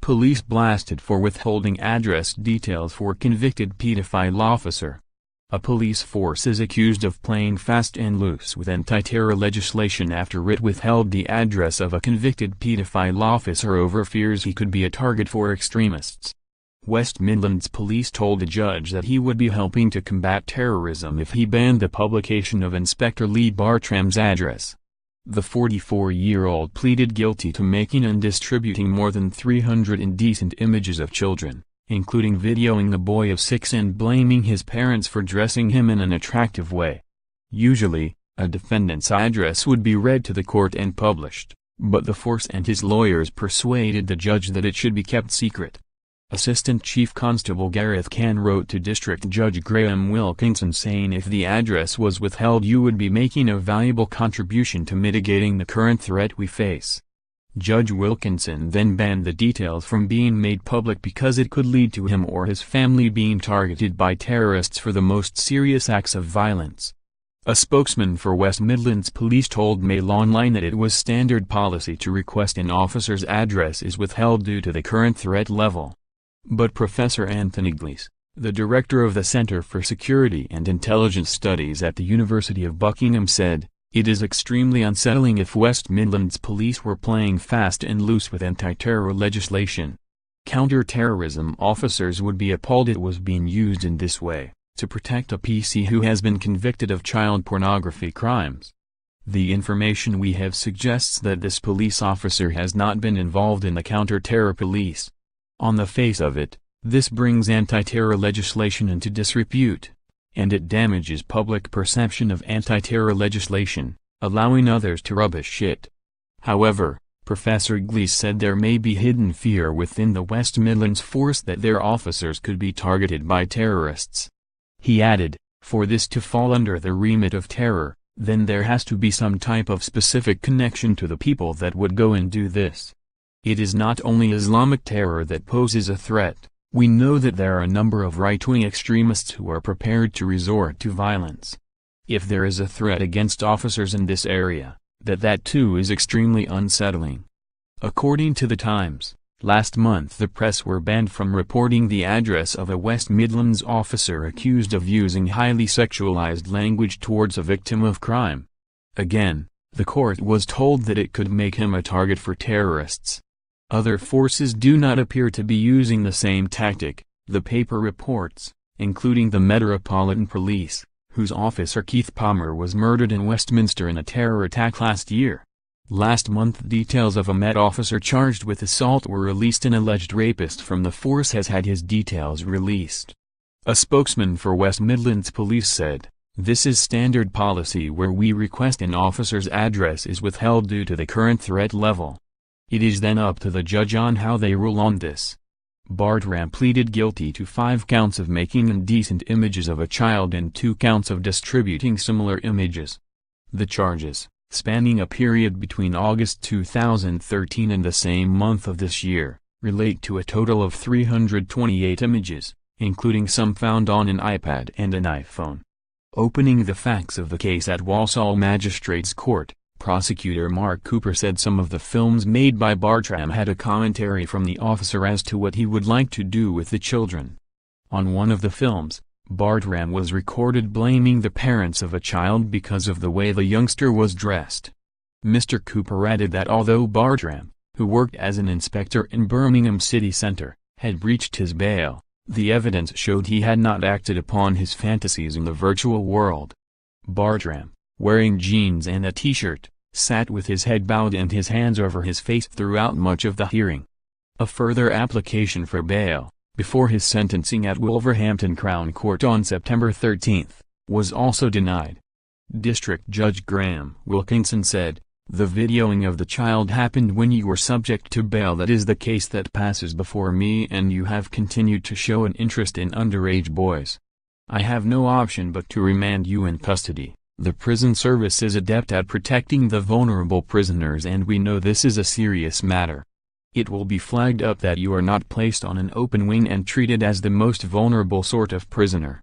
Police blasted for withholding address details for convicted pedophile officer. A police force is accused of playing fast and loose with anti-terror legislation after it withheld the address of a convicted pedophile officer over fears he could be a target for extremists. West Midlands Police told a judge that he would be helping to combat terrorism if he banned the publication of Inspector Lee Bartram's address. The 44-year-old pleaded guilty to making and distributing more than 300 indecent images of children, including videoing the boy of 6 and blaming his parents for dressing him in an attractive way. Usually, a defendant's address would be read to the court and published, but the force and his lawyers persuaded the judge that it should be kept secret. Assistant Chief Constable Gareth Cann wrote to District Judge Graham Wilkinson saying if the address was withheld you would be making a valuable contribution to mitigating the current threat we face. Judge Wilkinson then banned the details from being made public because it could lead to him or his family being targeted by terrorists for the most serious acts of violence. A spokesman for West Midlands Police told Mail Online that it was standard policy to request an officer's address is withheld due to the current threat level. But Professor Anthony P.Olice, the director of the Centre for Security and Intelligence Studies at the University of Buckingham said, "It is extremely unsettling if West Midlands Police were playing fast and loose with anti-terror legislation. Counter-terrorism officers would be appalled it was being used in this way, to protect a PC who has been convicted of child pornography crimes. The information we have suggests that this police officer has not been involved in the counter-terror police. On the face of it, this brings anti-terror legislation into disrepute, and it damages public perception of anti-terror legislation, allowing others to rubbish it." However, Professor P.Olice said there may be hidden fear within the West Midlands force that their officers could be targeted by terrorists. He added, "For this to fall under the remit of terror, then there has to be some type of specific connection to the people that would go and do this. It is not only Islamic terror that poses a threat, we know that there are a number of right-wing extremists who are prepared to resort to violence. If there is a threat against officers in this area, that too is extremely unsettling." According to The Times, last month the press were banned from reporting the address of a West Midlands officer accused of using highly sexualized language towards a victim of crime. Again, the court was told that it could make him a target for terrorists. Other forces do not appear to be using the same tactic, the paper reports, including the Metropolitan Police, whose officer Keith Palmer was murdered in Westminster in a terror attack last year. Last month details of a Met officer charged with assault were released. An alleged rapist from the force has had his details released. A spokesman for West Midlands Police said, "This is standard policy where we request an officer's address is withheld due to the current threat level. It is then up to the judge on how they rule on this." Bartram pleaded guilty to 5 counts of making indecent images of a child and 2 counts of distributing similar images. The charges, spanning a period between August 2013 and the same month of this year, relate to a total of 328 images, including some found on an iPad and an iPhone. Opening the facts of the case at Walsall Magistrates Court, Prosecutor Mark Cooper said some of the films made by Bartram had a commentary from the officer as to what he would like to do with the children. On one of the films, Bartram was recorded blaming the parents of a child because of the way the youngster was dressed. Mr. Cooper added that although Bartram, who worked as an inspector in Birmingham city centre, had breached his bail, the evidence showed he had not acted upon his fantasies in the virtual world. Bartram, wearing jeans and a t-shirt, sat with his head bowed and his hands over his face throughout much of the hearing. A further application for bail, before his sentencing at Wolverhampton Crown Court on September 13, was also denied. District Judge Graham Wilkinson said, "The videoing of the child happened when you were subject to bail. That is the case that passes before me, and you have continued to show an interest in underage boys. I have no option but to remand you in custody. The prison service is adept at protecting the vulnerable prisoners and we know this is a serious matter. It will be flagged up that you are not placed on an open wing and treated as the most vulnerable sort of prisoner.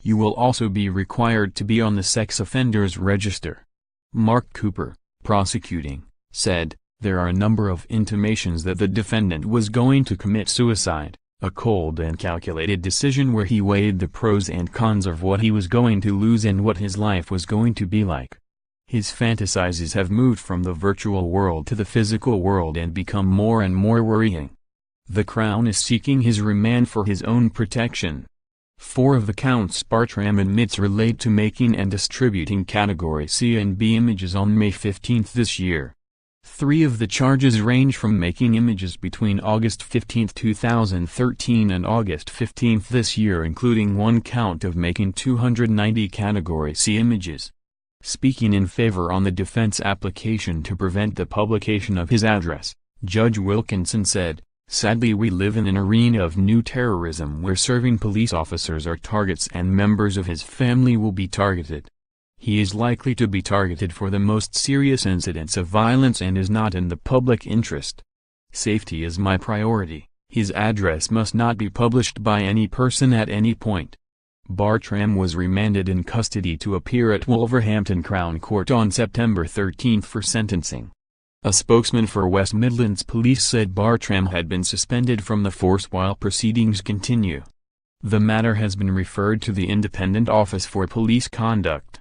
You will also be required to be on the sex offenders register." Mark Cooper, prosecuting, said, There are a number of intimations that the defendant was going to commit suicide, a cold and calculated decision where he weighed the pros and cons of what he was going to lose and what his life was going to be like. His fantasies have moved from the virtual world to the physical world and become more and more worrying. The Crown is seeking his remand for his own protection. 4 of the counts Bartram admits relate to making and distributing Category C and B images on May 15 this year. 3 of the charges range from making images between August 15, 2013 and August 15 this year, including 1 count of making 290 Category C images. Speaking in favor on the defense application to prevent the publication of his address, Judge Wilkinson said, "Sadly, we live in an arena of new terrorism where serving police officers are targets and members of his family will be targeted. He is likely to be targeted for the most serious incidents of violence and is not in the public interest. Safety is my priority. His address must not be published by any person at any point." Bartram was remanded in custody to appear at Wolverhampton Crown Court on September 13 for sentencing. A spokesman for West Midlands Police said Bartram had been suspended from the force while proceedings continue. The matter has been referred to the Independent Office for Police Conduct.